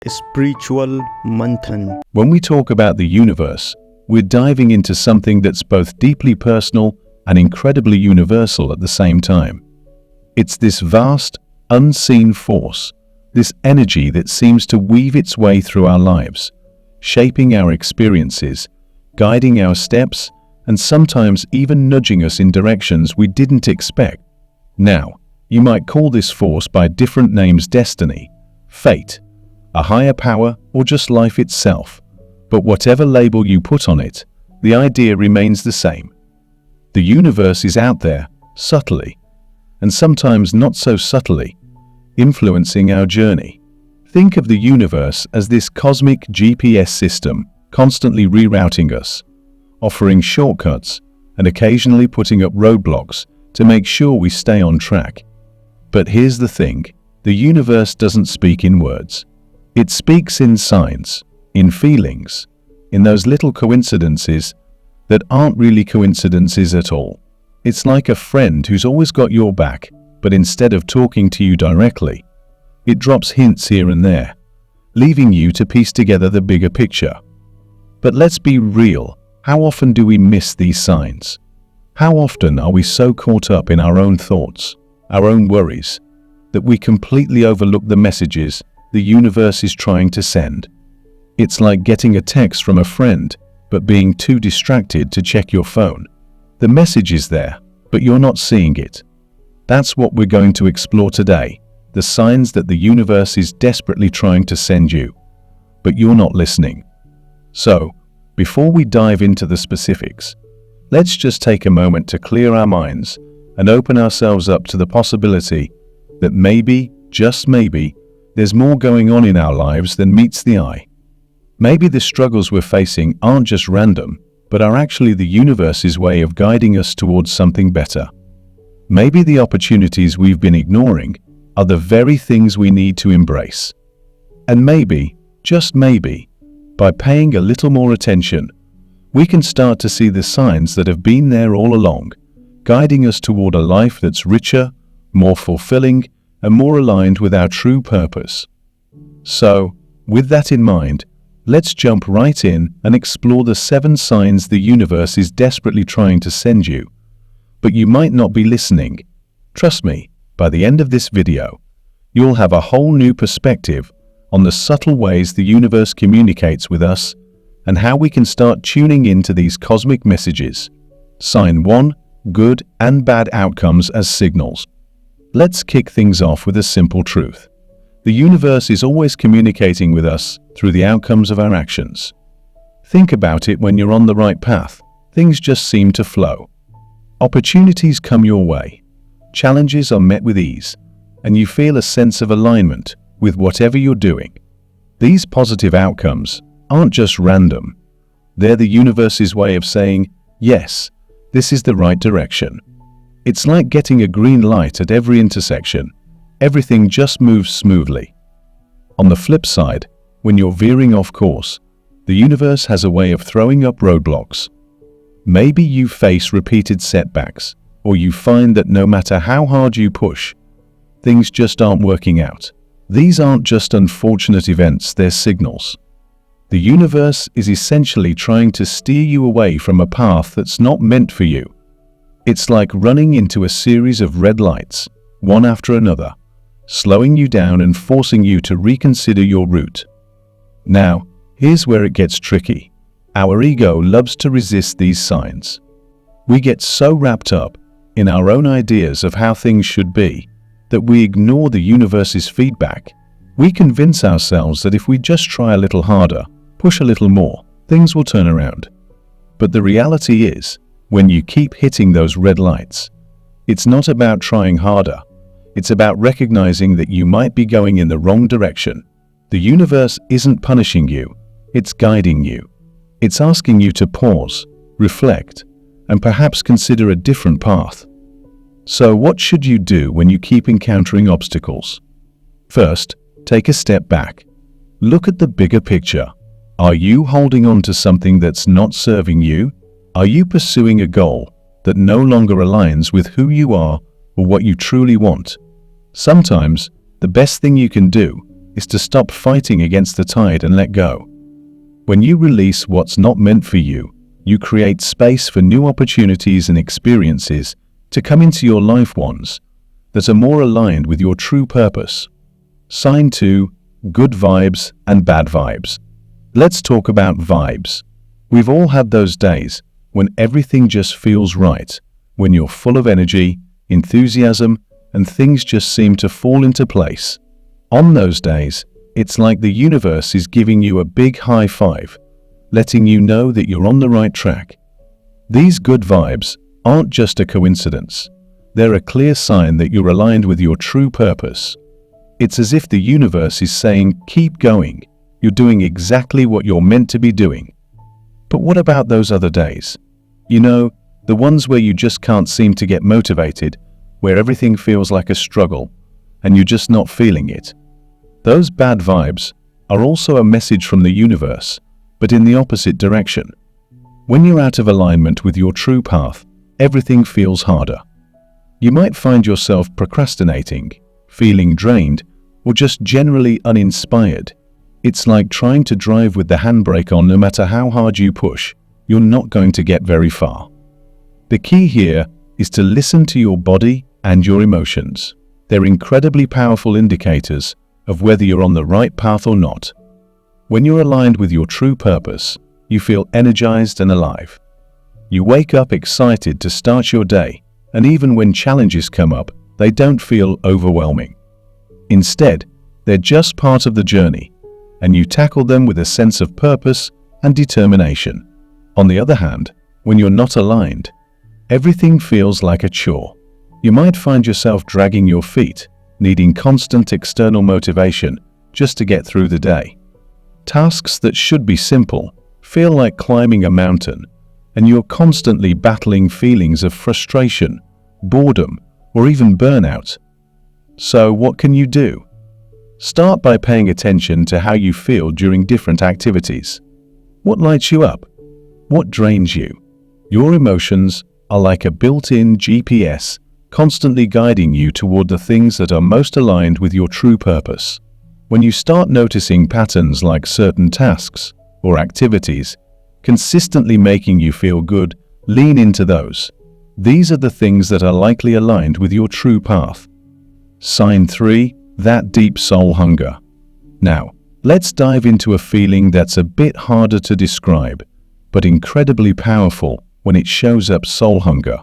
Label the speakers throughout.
Speaker 1: Spiritual Manthan.
Speaker 2: When we talk about the universe, we're diving into something that's both deeply personal and incredibly universal at the same time. It's this vast, unseen force, this energy that seems to weave its way through our lives, shaping our experiences, guiding our steps, and sometimes even nudging us in directions we didn't expect. Now, you might call this force by different names: destiny, fate, a higher power, or just life itself. But whatever label you put on it, the idea remains the same. The universe is out there, subtly, and sometimes not so subtly, influencing our journey. Think of the universe as this cosmic GPS system, constantly rerouting us, offering shortcuts, and occasionally putting up roadblocks to make sure we stay on track. But here's the thing, the universe doesn't speak in words. It speaks in signs, in feelings, in those little coincidences that aren't really coincidences at all. It's like a friend who's always got your back, but instead of talking to you directly, it drops hints here and there, leaving you to piece together the bigger picture. But let's be real, how often do we miss these signs? How often are we so caught up in our own thoughts, our own worries, that we completely overlook the messages the universe is trying to send? It's like getting a text from a friend, but being too distracted to check your phone. The message is there, but you're not seeing it. That's what we're going to explore today, the signs that the universe is desperately trying to send you, but you're not listening. So, before we dive into the specifics, let's just take a moment to clear our minds and open ourselves up to the possibility that maybe, just maybe, there's more going on in our lives than meets the eye. Maybe the struggles we're facing aren't just random, but are actually the universe's way of guiding us towards something better. Maybe the opportunities we've been ignoring are the very things we need to embrace. And maybe, just maybe, by paying a little more attention, we can start to see the signs that have been there all along, guiding us toward a life that's richer, more fulfilling, and more aligned with our true purpose. So, with that in mind, let's jump right in and explore the 7 signs the universe is desperately trying to send you. But you might not be listening. Trust me, by the end of this video, you'll have a whole new perspective on the subtle ways the universe communicates with us and how we can start tuning into these cosmic messages. Sign 1: good and bad outcomes as signals. Let's kick things off with a simple truth. The universe is always communicating with us through the outcomes of our actions. Think about it: when you're on the right path, things just seem to flow. Opportunities come your way, challenges are met with ease, and you feel a sense of alignment with whatever you're doing. These positive outcomes aren't just random. They're the universe's way of saying, yes, this is the right direction. It's like getting a green light at every intersection. Everything just moves smoothly. On the flip side, when you're veering off course, the universe has a way of throwing up roadblocks. Maybe you face repeated setbacks, or you find that no matter how hard you push, things just aren't working out. These aren't just unfortunate events, they're signals. The universe is essentially trying to steer you away from a path that's not meant for you. It's like running into a series of red lights, one after another, slowing you down and forcing you to reconsider your route. Now, here's where it gets tricky. Our ego loves to resist these signs. We get so wrapped up in our own ideas of how things should be that we ignore the universe's feedback. We convince ourselves that if we just try a little harder, push a little more, things will turn around. But the reality is, when you keep hitting those red lights, it's not about trying harder. It's about recognizing that you might be going in the wrong direction. The universe isn't punishing you, it's guiding you. It's asking you to pause, reflect, and perhaps consider a different path. So what should you do when you keep encountering obstacles? First, take a step back. Look at the bigger picture. Are you holding on to something that's not serving you? Are you pursuing a goal that no longer aligns with who you are or what you truly want? Sometimes, the best thing you can do is to stop fighting against the tide and let go. When you release what's not meant for you, you create space for new opportunities and experiences to come into your life, ones that are more aligned with your true purpose. Sign 2: Good vibes and bad vibes. Let's talk about vibes. We've all had those days when everything just feels right, when you're full of energy, enthusiasm, and things just seem to fall into place. On those days, it's like the universe is giving you a big high five, letting you know that you're on the right track. These good vibes aren't just a coincidence. They're a clear sign that you're aligned with your true purpose. It's as if the universe is saying, keep going. You're doing exactly what you're meant to be doing. But what about those other days? You know, the ones where you just can't seem to get motivated, where everything feels like a struggle, and you're just not feeling it. Those bad vibes are also a message from the universe, but in the opposite direction. When you're out of alignment with your true path, everything feels harder. You might find yourself procrastinating, feeling drained, or just generally uninspired. It's like trying to drive with the handbrake on. No matter how hard you push, you're not going to get very far. The key here is to listen to your body and your emotions. They're incredibly powerful indicators of whether you're on the right path or not. When you're aligned with your true purpose, you feel energized and alive. You wake up excited to start your day, and even when challenges come up, they don't feel overwhelming. Instead, they're just part of the journey, and you tackle them with a sense of purpose and determination. On the other hand, when you're not aligned, everything feels like a chore. You might find yourself dragging your feet, needing constant external motivation just to get through the day. Tasks that should be simple feel like climbing a mountain, and you're constantly battling feelings of frustration, boredom, or even burnout. So what can you do? Start by paying attention to how you feel during different activities. What lights you up? What drains you? Your emotions are like a built-in GPS, constantly guiding you toward the things that are most aligned with your true purpose. When you start noticing patterns like certain tasks or activities consistently making you feel good, lean into those. These are the things that are likely aligned with your true path. Sign 3: That deep soul hunger. Now, let's dive into a feeling that's a bit harder to describe, but incredibly powerful when it shows up: soul hunger.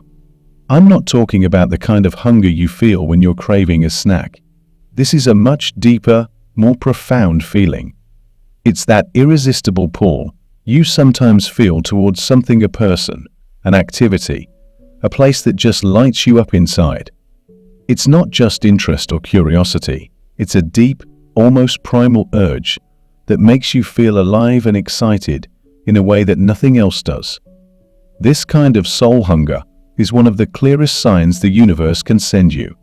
Speaker 2: I'm not talking about the kind of hunger you feel when you're craving a snack. This is a much deeper, more profound feeling. It's that irresistible pull you sometimes feel towards something, a person, an activity, a place that just lights you up inside. It's not just interest or curiosity. It's a deep, almost primal urge that makes you feel alive and excited in a way that nothing else does. This kind of soul hunger is one of the clearest signs the universe can send you.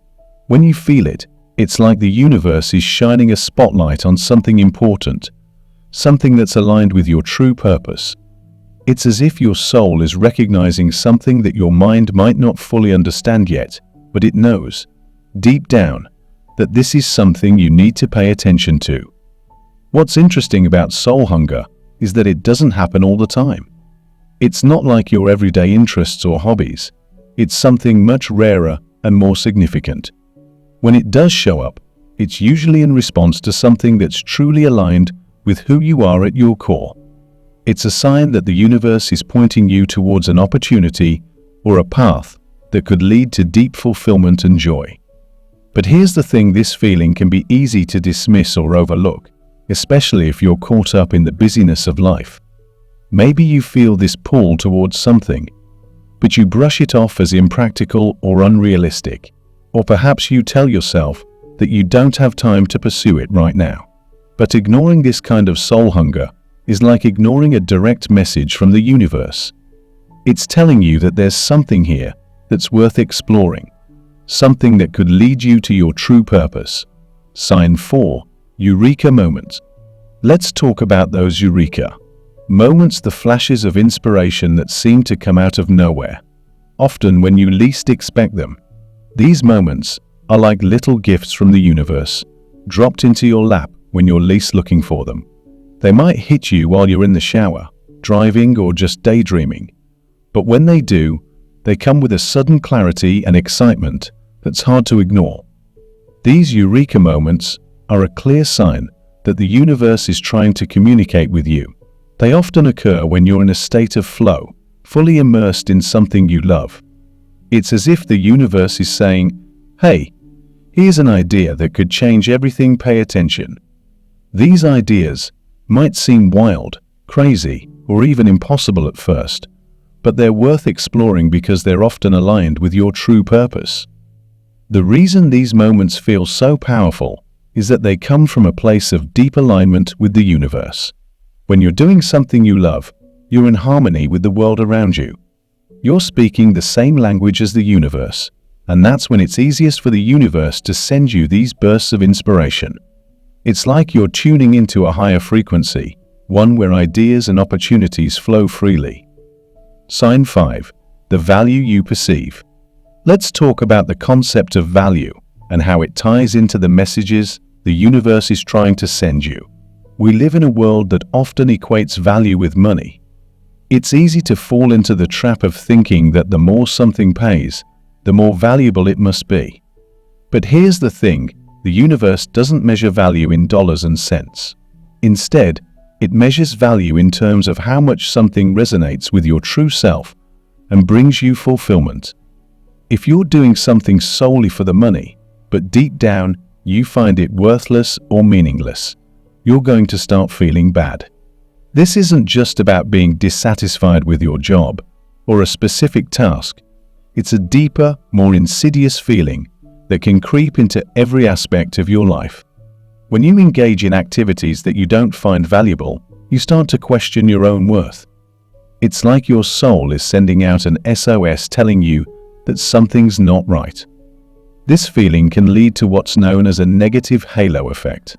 Speaker 2: When you feel it, it's like the universe is shining a spotlight on something important, something that's aligned with your true purpose. It's as if your soul is recognizing something that your mind might not fully understand yet, but it knows, deep down, that this is something you need to pay attention to. What's interesting about soul hunger is that it doesn't happen all the time. It's not like your everyday interests or hobbies. It's something much rarer and more significant. When it does show up, it's usually in response to something that's truly aligned with who you are at your core. It's a sign that the universe is pointing you towards an opportunity or a path that could lead to deep fulfillment and joy. But here's the thing: this feeling can be easy to dismiss or overlook, especially if you're caught up in the busyness of life. Maybe you feel this pull towards something, but you brush it off as impractical or unrealistic. Or perhaps you tell yourself that you don't have time to pursue it right now. But ignoring this kind of soul hunger is like ignoring a direct message from the universe. It's telling you that there's something here that's worth exploring, something that could lead you to your true purpose. Sign 4: Eureka moments. Let's talk about those eureka moments, the flashes of inspiration that seem to come out of nowhere, often when you least expect them. These moments are like little gifts from the universe, dropped into your lap when you're least looking for them. They might hit you while you're in the shower, driving, or just daydreaming. But when they do, they come with a sudden clarity and excitement that's hard to ignore. These eureka moments are a clear sign that the universe is trying to communicate with you. They often occur when you're in a state of flow, fully immersed in something you love. It's as if the universe is saying, "Hey, here's an idea that could change everything, pay attention." These ideas might seem wild, crazy, or even impossible at first, but they're worth exploring because they're often aligned with your true purpose. The reason these moments feel so powerful is that they come from a place of deep alignment with the universe. When you're doing something you love, you're in harmony with the world around you. You're speaking the same language as the universe, and that's when it's easiest for the universe to send you these bursts of inspiration. It's like you're tuning into a higher frequency, one where ideas and opportunities flow freely. Sign 5. The value you perceive. Let's talk about the concept of value and how it ties into the messages the universe is trying to send you. We live in a world that often equates value with money. It's easy to fall into the trap of thinking that the more something pays, the more valuable it must be. But here's the thing, the universe doesn't measure value in dollars and cents. Instead, it measures value in terms of how much something resonates with your true self and brings you fulfillment. If you're doing something solely for the money, but deep down you find it worthless or meaningless, you're going to start feeling bad. This isn't just about being dissatisfied with your job or a specific task. It's a deeper, more insidious feeling that can creep into every aspect of your life. When you engage in activities that you don't find valuable, you start to question your own worth. It's like your soul is sending out an SOS telling you that something's not right. This feeling can lead to what's known as a negative halo effect.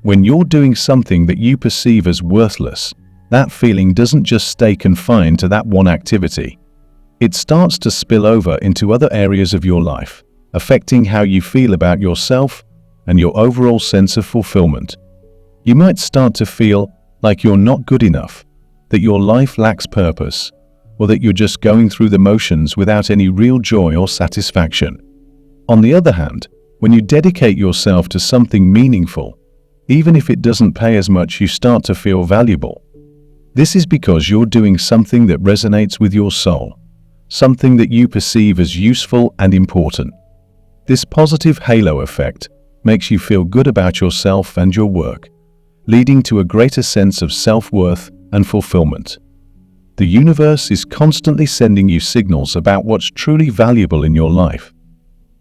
Speaker 2: When you're doing something that you perceive as worthless, that feeling doesn't just stay confined to that one activity. It starts to spill over into other areas of your life, affecting how you feel about yourself and your overall sense of fulfillment. You might start to feel like you're not good enough, that your life lacks purpose, or that you're just going through the motions without any real joy or satisfaction. On the other hand, when you dedicate yourself to something meaningful, even if it doesn't pay as much, you start to feel valuable. This is because you're doing something that resonates with your soul, something that you perceive as useful and important. This positive halo effect makes you feel good about yourself and your work, leading to a greater sense of self-worth and fulfillment. The universe is constantly sending you signals about what's truly valuable in your life.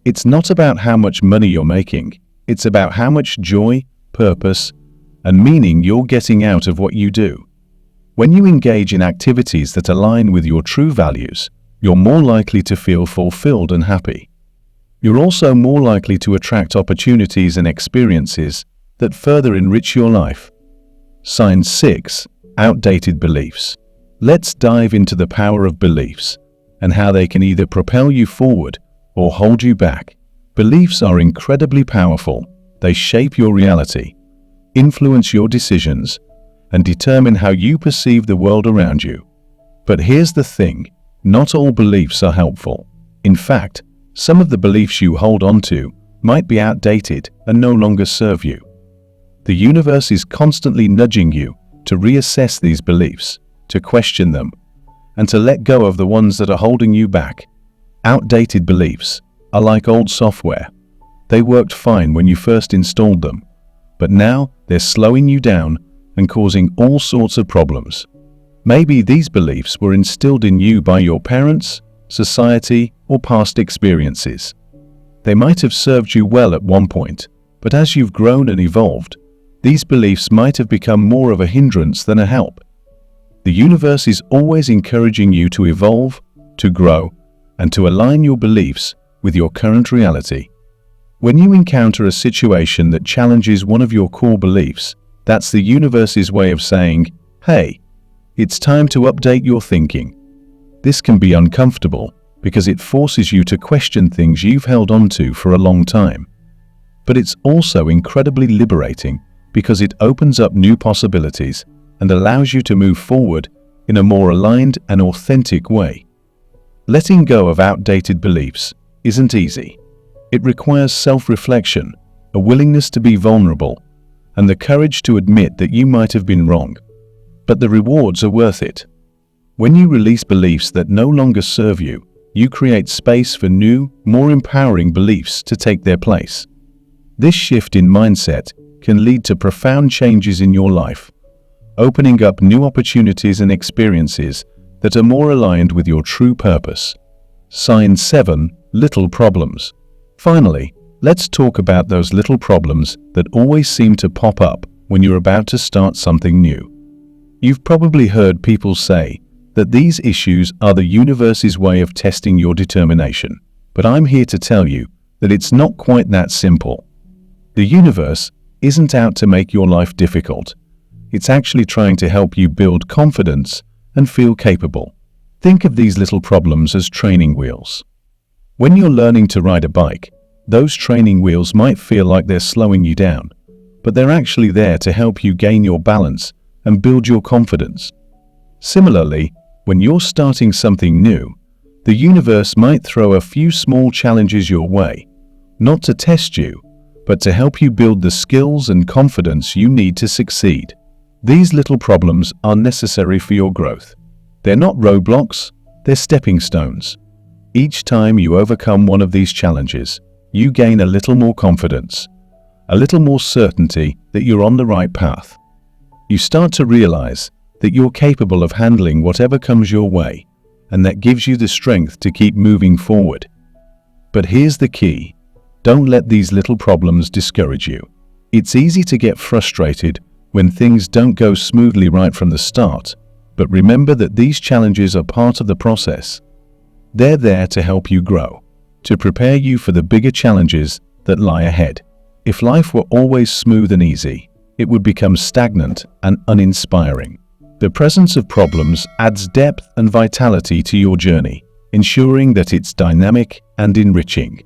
Speaker 2: It's not about how much money you're making, it's about how much joy, purpose, and meaning you're getting out of what you do. When you engage in activities that align with your true values, you're more likely to feel fulfilled and happy. You're also more likely to attract opportunities and experiences that further enrich your life. Sign 6. Outdated beliefs. Let's dive into the power of beliefs and how they can either propel you forward or hold you back. Beliefs are incredibly powerful. They shape your reality, influence your decisions, and determine how you perceive the world around you. But here's the thing, not all beliefs are helpful. In fact, some of the beliefs you hold on to might be outdated and no longer serve you. The universe is constantly nudging you to reassess these beliefs, to question them, and to let go of the ones that are holding you back. Outdated beliefs are like old software. They worked fine when you first installed them, but now they're slowing you down and causing all sorts of problems. Maybe these beliefs were instilled in you by your parents, society, or past experiences. They might have served you well at one point, but as you've grown and evolved, these beliefs might have become more of a hindrance than a help. The universe is always encouraging you to evolve, to grow, and to align your beliefs with your current reality. When you encounter a situation that challenges one of your core beliefs, that's the universe's way of saying, "Hey, it's time to update your thinking." This can be uncomfortable because it forces you to question things you've held on to for a long time. But it's also incredibly liberating because it opens up new possibilities and allows you to move forward in a more aligned and authentic way. Letting go of outdated beliefs isn't easy. It requires self-reflection, a willingness to be vulnerable, and the courage to admit that you might have been wrong. But the rewards are worth it. When you release beliefs that no longer serve you, you create space for new, more empowering beliefs to take their place. This shift in mindset can lead to profound changes in your life, opening up new opportunities and experiences that are more aligned with your true purpose. Sign 7. Little problems. Finally, let's talk about those little problems that always seem to pop up when you're about to start something new. You've probably heard people say that these issues are the universe's way of testing your determination, but I'm here to tell you that it's not quite that simple. The universe isn't out to make your life difficult. It's actually trying to help you build confidence and feel capable. Think of these little problems as training wheels. When you're learning to ride a bike, those training wheels might feel like they're slowing you down, but they're actually there to help you gain your balance and build your confidence. Similarly, when you're starting something new, the universe might throw a few small challenges your way, not to test you, but to help you build the skills and confidence you need to succeed. These little problems are necessary for your growth. They're not roadblocks, they're stepping stones. Each time you overcome one of these challenges, you gain a little more confidence, a little more certainty that you're on the right path. You start to realize that you're capable of handling whatever comes your way, and that gives you the strength to keep moving forward. But here's the key: don't let these little problems discourage you. It's easy to get frustrated when things don't go smoothly right from the start, but remember that these challenges are part of the process. They're there to help you grow, to prepare you for the bigger challenges that lie ahead. If life were always smooth and easy, it would become stagnant and uninspiring. The presence of problems adds depth and vitality to your journey, ensuring that it's dynamic and enriching.